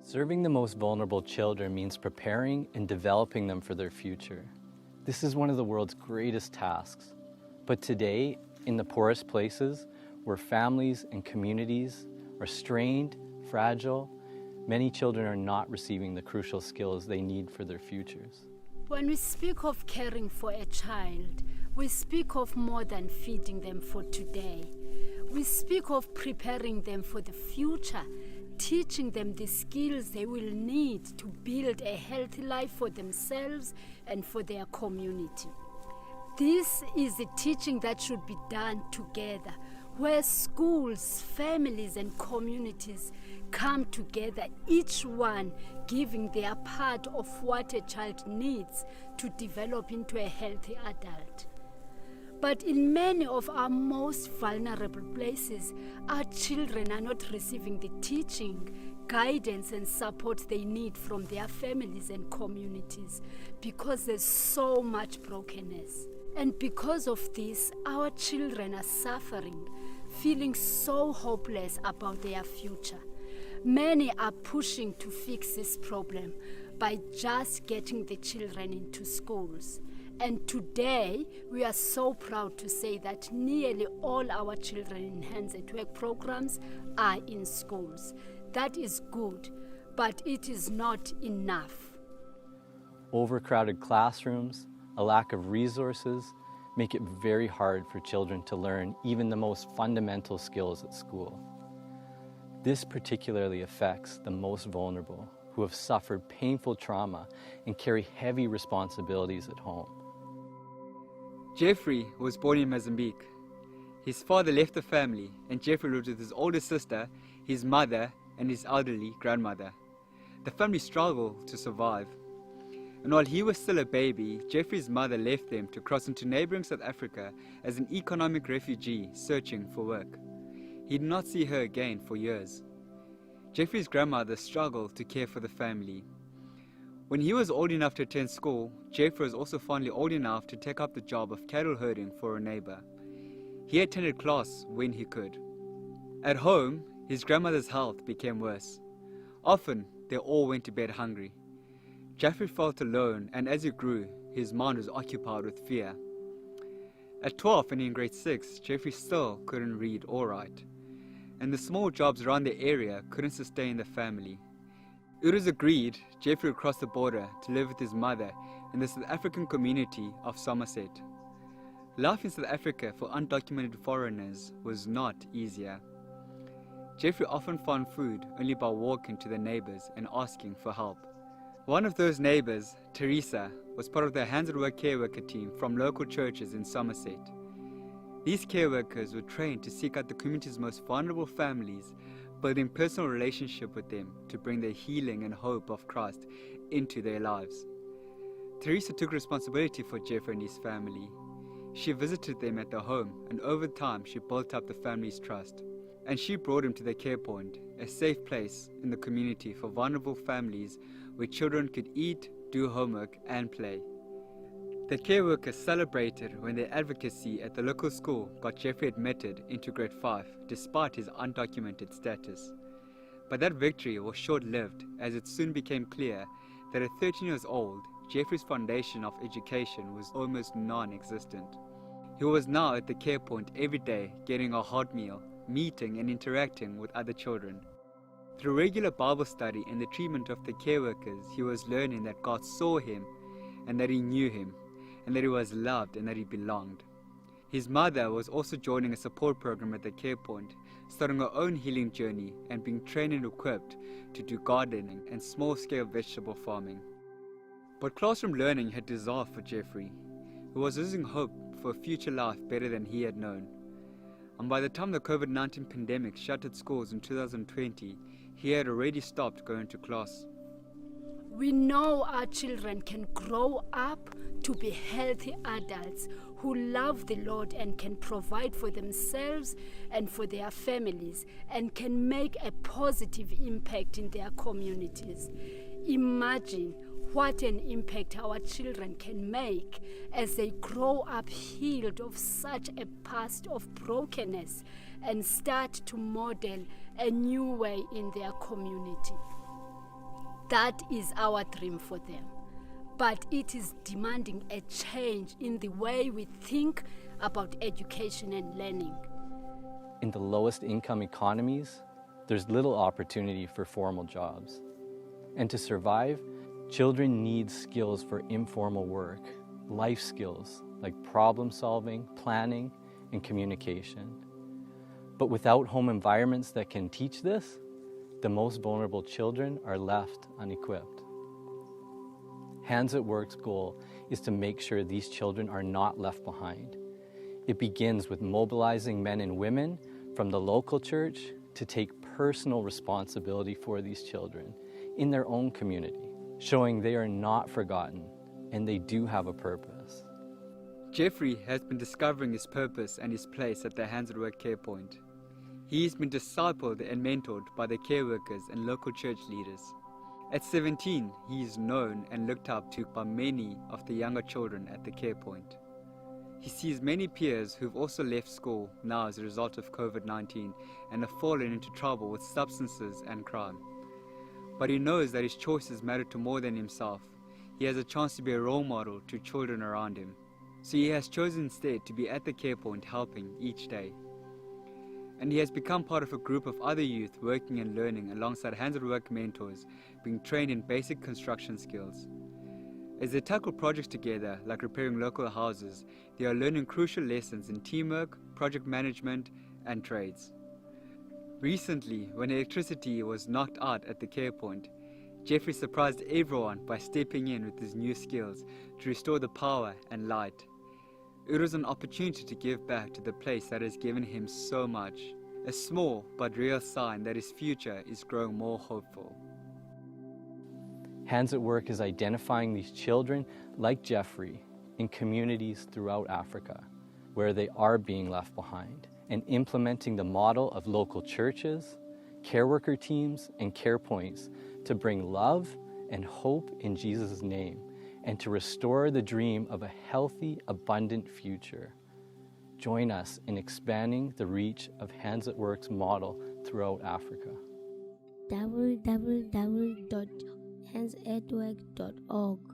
Serving the most vulnerable children means preparing and developing them for their future. This is one of the world's greatest tasks. But today, in the poorest places, where families and communities are strained, fragile, many children are not receiving the crucial skills they need for their futures. When we speak of caring for a child, we speak of more than feeding them for today. We speak of preparing them for the future, teaching them the skills they will need to build a healthy life for themselves and for their community. This is the teaching that should be done together, where schools, families, and communities come together, each one giving their part of what a child needs to develop into a healthy adult. But in many of our most vulnerable places, our children are not receiving the teaching, guidance, and support they need from their families and communities because there's so much brokenness. And because of this, our children are suffering, feeling so hopeless about their future. Many are pushing to fix this problem by just getting the children into schools. And today, we are so proud to say that nearly all our children in Hands at Work programs are in schools. That is good, but it is not enough. Overcrowded classrooms, a lack of resources, make it very hard for children to learn even the most fundamental skills at school. This particularly affects the most vulnerable, who have suffered painful trauma and carry heavy responsibilities at home. Jeffrey was born in Mozambique. His father left the family, and Jeffrey lived with his older sister, his mother, and his elderly grandmother. The family struggled to survive. And while he was still a baby, Jeffrey's mother left them to cross into neighboring South Africa as an economic refugee searching for work. He did not see her again for years. Jeffrey's grandmother struggled to care for the family. When he was old enough to attend school, Jeffrey was also finally old enough to take up the job of cattle herding for a neighbor. He attended class when he could. At home, his grandmother's health became worse. Often, they all went to bed hungry. Jeffrey felt alone, and as he grew, his mind was occupied with fear. At 12 and in grade 6, Jeffrey still couldn't read or write, and the small jobs around the area couldn't sustain the family. It was agreed Jeffrey would cross the border to live with his mother in the South African community of Somerset. Life in South Africa for undocumented foreigners was not easier. Jeffrey often found food only by walking to the neighbors and asking for help. One of those neighbors, Teresa, was part of the Hands at Work care worker team from local churches in Somerset. These care workers were trained to seek out the community's most vulnerable families, building personal relationship with them to bring the healing and hope of Christ into their lives. Teresa took responsibility for Jeffrey and his family. She visited them at their home, and over time she built up the family's trust. And she brought him to the care point, a safe place in the community for vulnerable families where children could eat, do homework, and play. The care workers celebrated when their advocacy at the local school got Jeffrey admitted into grade 5 despite his undocumented status. But that victory was short-lived, as it soon became clear that at 13 years old, Jeffrey's foundation of education was almost non-existent. He was now at the care point every day getting a hot meal, meeting and interacting with other children. Through regular Bible study and the treatment of the care workers, he was learning that God saw him and that he knew him, and that he was loved and that he belonged. His mother was also joining a support program at the care point, starting her own healing journey and being trained and equipped to do gardening and small-scale vegetable farming. But classroom learning had dissolved for Jeffrey, who was losing hope for a future life better than he had known. And by the time the COVID-19 pandemic shuttered schools in 2020, he had already stopped going to class. We know our children can grow up to be healthy adults who love the Lord and can provide for themselves and for their families and can make a positive impact in their communities. Imagine what an impact our children can make as they grow up healed of such a past of brokenness and start to model a new way in their community. That is our dream for them. But it is demanding a change in the way we think about education and learning. In the lowest income economies, there's little opportunity for formal jobs. And to survive, children need skills for informal work, life skills like problem solving, planning, and communication. But without home environments that can teach this, the most vulnerable children are left unequipped. Hands at Work's goal is to make sure these children are not left behind. It begins with mobilizing men and women from the local church to take personal responsibility for these children in their own community, showing they are not forgotten and they do have a purpose. Jeffrey has been discovering his purpose and his place at the Hands at Work Care Point. He's been discipled and mentored by the care workers and local church leaders. At 17, he is known and looked up to by many of the younger children at the care point. He sees many peers who've also left school now as a result of COVID-19 and have fallen into trouble with substances and crime. But he knows that his choices matter to more than himself. He has a chance to be a role model to children around him. So he has chosen instead to be at the care point helping each day. And he has become part of a group of other youth working and learning alongside Hands at Work mentors, being trained in basic construction skills. As they tackle projects together, like repairing local houses, they are learning crucial lessons in teamwork, project management, and trades. Recently, when electricity was knocked out at the care point, Jeffrey surprised everyone by stepping in with his new skills to restore the power and light. It was an opportunity to give back to the place that has given him so much, a small but real sign that his future is growing more hopeful. Hands at Work is identifying these children like Jeffrey in communities throughout Africa where they are being left behind and implementing the model of local churches, care worker teams, and care points to bring love and hope in Jesus' name and to restore the dream of a healthy, abundant future. Join us in expanding the reach of Hands at Work's model throughout Africa. www.handsatwork.org